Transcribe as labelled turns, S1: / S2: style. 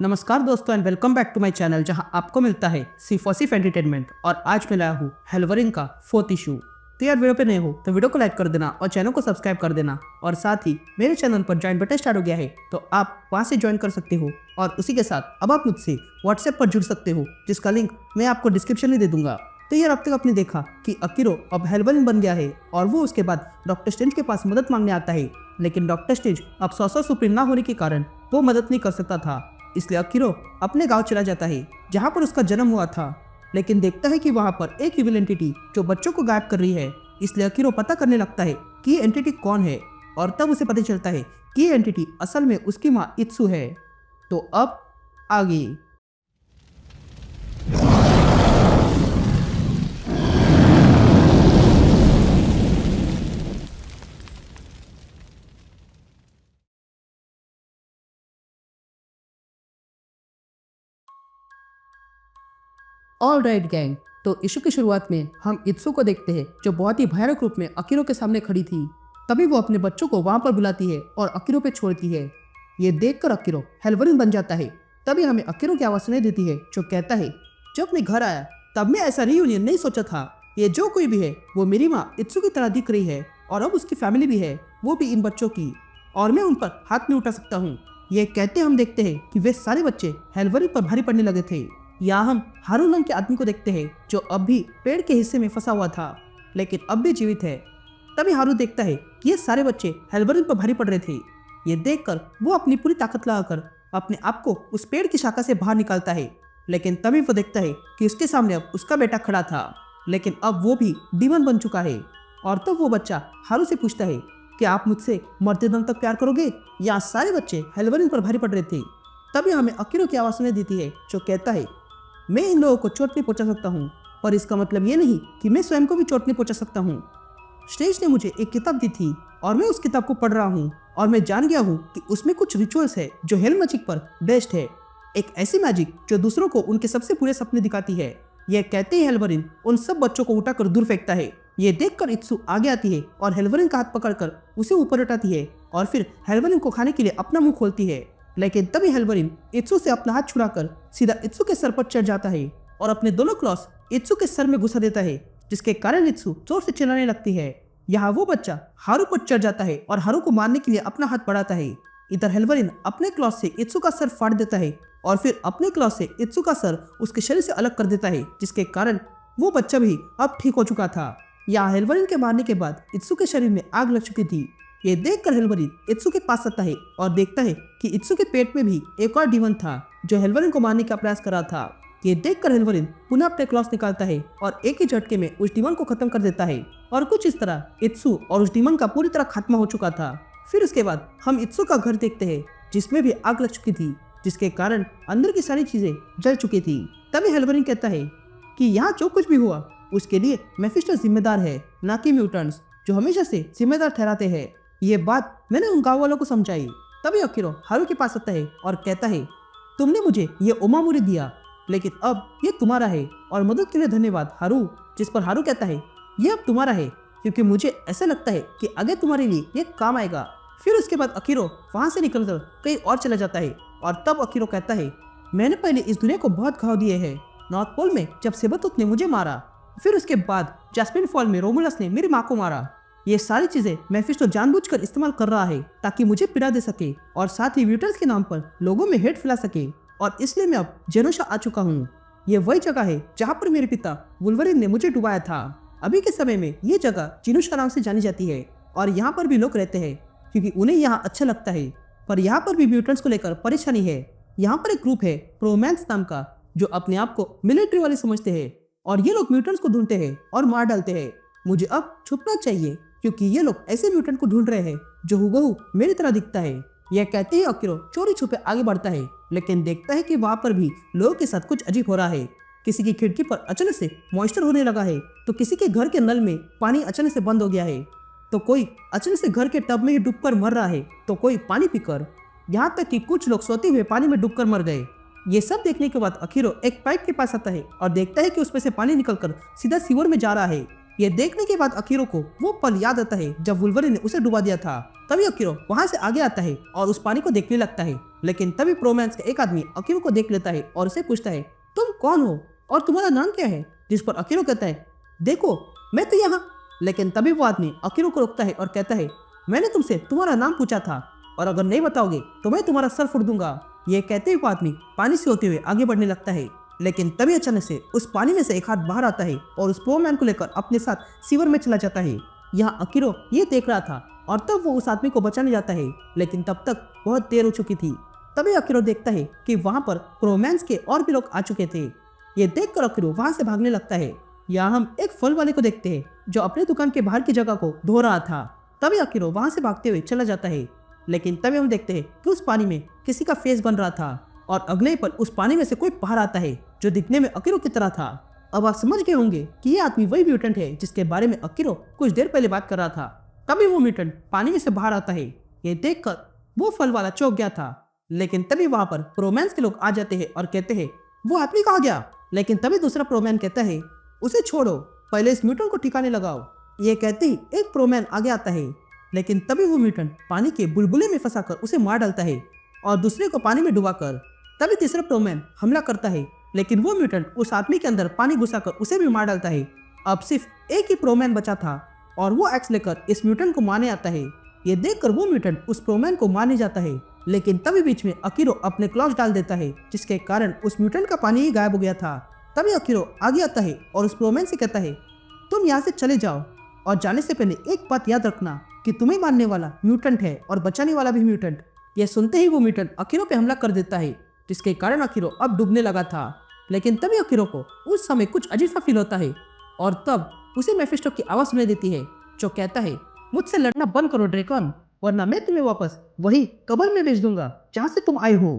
S1: नमस्कार दोस्तों and welcome back to my channel जहां आपको मिलता है सिर्फ और सिर्फ एंटरटेनमेंट। और आज मैं लाया हूँ हेल्वरिन का 4th इशू। तो यार वीडियो पे नए हो तो वीडियो को लाइक कर देना और चैनल को सब्सक्राइब कर देना। और साथ ही मेरे चैनल पर ज्वाइन बटन स्टार्ट हो गया है तो आप वहां से ज्वाइन कर सकते हो। और उसी के साथ अब आप मुझसे व्हाट्सएप पर जुड़ सकते हो जिसका लिंक मैं आपको डिस्क्रिप्शन में दे दूंगा। तो यार अब तक आपने देखा कि अकीरो अब हेल्वरिन बन गया है और वो उसके बाद डॉक्टर स्ट्रेंज के पास मदद मांगने आता है। लेकिन डॉक्टर स्ट्रेंज अब सॉर्सर सुप्रीम ना होने के कारण वो मदद नहीं कर सकता था, इसलिए अकीरो अपने गांव चला जाता है जहां पर उसका जन्म हुआ था। लेकिन देखता है कि वहां पर एक इविल एंटिटी जो बच्चों को गायब कर रही है, इसलिए अकीरो पता करने लगता है कि ये एंटिटी कौन है। और तब उसे पता चलता है कि ये एंटिटी असल में उसकी माँ इत्सु है। तो अब आगे ऑल राइट गैंग, तो इशू की शुरुआत में हम इत्सु को देखते हैं जो बहुत ही भयानक रूप में अकीरो के सामने खड़ी थी। तभी वो अपने बच्चों को वहां पर बुलाती है और अकीरो पे छोड़ती है। ये देखकर अकीरो हेल्वरिन बन जाता है। तभी हमें अकीरो की आवाज सुनाई देती है जो कहता है, जब मैं घर आया तब मैं ऐसा रियूनियन नहीं सोचा था। ये जो कोई भी है वो मेरी माँ इत्सु की तरह दिख रही है और अब उसकी फैमिली भी है, वो भी इन बच्चों की, और मैं उन पर हाथ नहीं उठा सकता हूँ। ये कहते हम देखते हैं कि वे सारे बच्चे हेल्वरिन पर भारी पड़ने लगे थे। यहाँ हम हारू नाम के आदमी को देखते हैं जो अब भी पेड़ के हिस्से में फंसा हुआ था लेकिन अब भी जीवित है। तभी हारू देखता है कि ये सारे बच्चे हेल्वरिन पर भारी पड़ रहे थे। ये देखकर वो अपनी पूरी ताकत लगाकर अपने आप को उस पेड़ की शाखा से बाहर निकालता है। लेकिन तभी वो देखता है कि उसके सामने अब उसका बेटा खड़ा था, लेकिन अब वो भी डीमन बन चुका है। और तब वो बच्चा हारू से पूछता है कि आप मुझसे मरते दम तक प्यार करोगे? यहाँ सारे बच्चे हेल्वरिन पर भारी पड़ रहे थे। तभी हमें अकीरो की आवाज सुनाई देती है जो कहता है, मैं इन लोगों को चोट नहीं पहुंचा सकता हूँ, पर इसका मतलब ये नहीं कि मैं स्वयं को भी चोट नहीं पहुंचा सकता हूँ। स्ट्रेंज ने मुझे एक किताब दी थी और मैं उस किताब को पढ़ रहा हूँ और मैं जान गया हूँ कि उसमें कुछ रिचुअल्स है जो हेल मैजिक पर बेस्ड है। एक ऐसी मैजिक जो दूसरों को उनके सबसे बुरे सपने दिखाती है। यह कहते ही हेल्वरिन उन सब बच्चों को उठाकर दूर फेंकता है। ये देखकर इत्सु आगे आती है और हेल्वरिन का हाथ पकड़कर उसे ऊपर उठाती है और फिर हेल्वरिन को खाने के लिए अपना मुंह खोलती है। लेकिन तभी हेल्वरिन इत्सु से अपना हाथ छुड़ाकर सीधा इत्सु के सर पर चढ़ जाता है और अपने दोनों क्लॉस इत्सु के सर में घुसा देता है, जिसके कारण इत्सु जोर से चिल्लाने लगती है। यहाँ वो बच्चा हारू पर चढ़ जाता है और हारू को मारने के लिए अपना हाथ बढ़ाता है। इधर हेल्वरिन अपने क्लॉस से इत्सु का सर फाड़ देता है और फिर अपने क्लॉस से इत्सु का सर उसके शरीर से अलग कर देता है, जिसके कारण वो बच्चा भी अब ठीक हो चुका था। यहाँ हेल्वरिन के मारने के बाद इत्सु के शरीर में आग लग चुकी थी। ये देखकर हेल्वरिन इत्सु के पास आता है और देखता है कि इत्सु के पेट में भी एक और डीमन था जो हेल्वरिन को मारने का प्रयास कर रहा था। ये देखकर हेल्वरिन पुनः अपने क्लॉस निकालता है और एक ही झटके में उस डीमन को खत्म कर देता है। और कुछ इस तरह इत्सु और उस डीमन का पूरी तरह खात्मा हो चुका था। फिर उसके बाद हम इत्सु का घर देखते हैं जिसमें भी आग लग चुकी थी, जिसके कारण अंदर की सारी चीजें जल चुकी थी। तभी हेल्वरिन कहता है कि यहाँ जो कुछ भी हुआ उसके लिए मेफिस्टो जिम्मेदार है, ना कि म्यूटेंट्स जो हमेशा से जिम्मेदार ठहराते हैं। ये बात मैंने उन गाँव वालों को समझाई। तभी अकीरो हारू के पास आता है और कहता है, तुमने मुझे ये ओमामुरी दिया लेकिन अब ये तुम्हारा है और मदद के लिए धन्यवाद हारू। जिस पर हारू कहता है, ये अब तुम्हारा है क्योंकि मुझे ऐसा लगता है कि आगे तुम्हारे लिए ये काम आएगा। फिर उसके बाद अकीरो वहां से निकलकर कहीं और चला जाता है। और तब अकीरो कहता है, मैंने पहले इस दुनिया को बहुत घाव दिए हैं। नॉर्थ पोल में जब सेबतुत ने मुझे मारा, फिर उसके बाद जैस्मिन फॉल में रोमुलस ने मेरी माँ को मारा। ये सारी चीजें मेफिस्टो जानबूझकर इस्तेमाल कर रहा है ताकि मुझे पीड़ा दे सके और साथ ही म्यूटेंट्स के नाम पर लोगों में हेट फैला सके। और इसलिए मैं अब जेनोशा आ चुका हूँ। ये वही जगह है जहाँ पर मेरे पिता वुल्वरिन ने मुझे डुबाया था। अभी के समय में ये जगह जेनोशा नाम से जानी जाती है और यहाँ पर भी लोग रहते हैं क्योंकि उन्हें यहाँ अच्छा लगता है। पर यहाँ पर भी म्यूटेंट्स को लेकर परेशानी है। यहाँ पर एक ग्रुप है प्रोमैंस नाम का जो अपने आप को मिलिट्री वाले समझते हैं और ये लोग म्यूटेंट्स को ढूंढते हैं और मार डालते हैं। मुझे अब छुपना चाहिए क्योंकि ये लोग ऐसे म्यूटेंट को ढूंढ रहे हैं जो हुबहू मेरी तरह दिखता है। यह कहते ही अकीरो चोरी छुपे आगे बढ़ता है, लेकिन देखता है कि वहां पर भी लोगों के साथ कुछ अजीब हो रहा है। किसी की खिड़की पर अचानक से मॉइस्चर होने लगा है, तो किसी के घर के नल में पानी अचानक से बंद हो गया है, तो कोई अचानक से घर के टब में ही डूबकर मर रहा है, तो कोई पानी पीकर, यहाँ तक कि कुछ लोग सोते हुए पानी में डूबकर मर गए। ये सब देखने के बाद अकीरो एक पाइप के पास आता है और देखता है कि उसमें से पानी निकलकर सीधा सीवर में जा रहा है। ये देखने के बाद अकीरो को वो पल याद आता है जब वुल्वरिन ने उसे डुबा दिया था। तभी अकीरो वहां से आगे आता है और उस पानी को देखने लगता है। लेकिन तभी प्रोमैंस का एक आदमी अकीरो को देख लेता है और उसे पूछता है, तुम कौन हो और तुम्हारा नाम क्या है? जिस पर अकीरो कहता है, देखो मैं तो यहाँ। लेकिन तभी वो आदमी अकीरो को रोकता है और कहता है, मैंने तुमसे तुम्हारा नाम पूछा था और अगर नहीं बताओगे तो मैं तुम्हारा सर फोड़ दूंगा। ये कहते ही वो आदमी पानी से होते हुए आगे बढ़ने लगता है। लेकिन तभी अचानक से उस पानी में से एक हाथ बाहर आता है और उस प्रोमैन को लेकर अपने साथ सीवर में चला जाता है। यहाँ अकीरो ये देख रहा था और तब वो उस आदमी को बचाने जाता है, लेकिन तब तक बहुत देर हो चुकी थी। तभी अकीरो देखता है कि वहां पर प्रोमैंस के और भी लोग आ चुके थे। ये देखकर अकीरो वहां से भागने लगता है। यहाँ हम एक फल वाले को देखते हैं जो अपने दुकान के बाहर की जगह को धो रहा था। तभी अकीरो वहां से भागते हुए चला जाता है। लेकिन तभी हम देखते हैं कि उस पानी में किसी का फेस बन रहा था और अगले ही पल उस पानी में से कोई बाहर आता है जो दिखने में अकीरो की तरह था। अब आप समझ गए होंगे कि ये आदमी वही म्यूटेंट है जिसके बारे में अकीरो कुछ देर पहले बात कर रहा था। तभी वो म्यूटेंट पानी में से बाहर आता है। ये देखकर वो फल वाला चौंक गया था। लेकिन तभी वहां पर प्रोमैंस के लोग आ जाते हैं और कहते हैं, वो आदमी कहाँ गया? लेकिन तभी दूसरा प्रोमैन कहता है, उसे छोड़ो, पहले इस म्यूटेंट को ठिकाने लगाओ। ये कहते ही एक प्रोमैन आगे आता है। लेकिन तभी वो म्यूटेंट पानी के बुलबुले में फंसाकर उसे मार डालता है और दूसरे को पानी में डुबाकर। तभी तीसरा प्रोमैन हमला करता है, लेकिन वो म्यूटेंट उस आदमी के अंदर पानी घुसाकर उसे भी मार डालता है। अब सिर्फ एक ही प्रोमैन बचा था और वो एक्स लेकर इस म्यूटेंट को मारने आता है। ये देखकर वो म्यूटेंट उस प्रोमैन को मारने जाता है, लेकिन तभी बीच में अकीरो अपने क्लॉज डाल देता है, जिसके कारण उस म्यूटेंट का पानी ही गायब हो गया था। तभी अकीरो आगे आता है और उस प्रोमैन से कहता है, तुम यहाँ से चले जाओ और जाने से पहले एक बात याद रखना कि तुम्हें मारने वाला म्यूटेंट है और बचाने वाला भी म्यूटेंट। यह सुनते ही वो म्यूटेंट अकीरो पे हमला कर देता है, जिसके कारण अकीरो अब डूबने लगा था। लेकिन तभी अकीरो को उस समय कुछ अजीब सा फील होता है और तब उसे मेफिस्टो की आवाज सुनाई देती है जो कहता है, मुझसे लड़ना बंद करो ड्रेकन, वरना मैं तुम्हें वापस वही कब्र में भेज दूंगा जहाँ से तुम आए हो।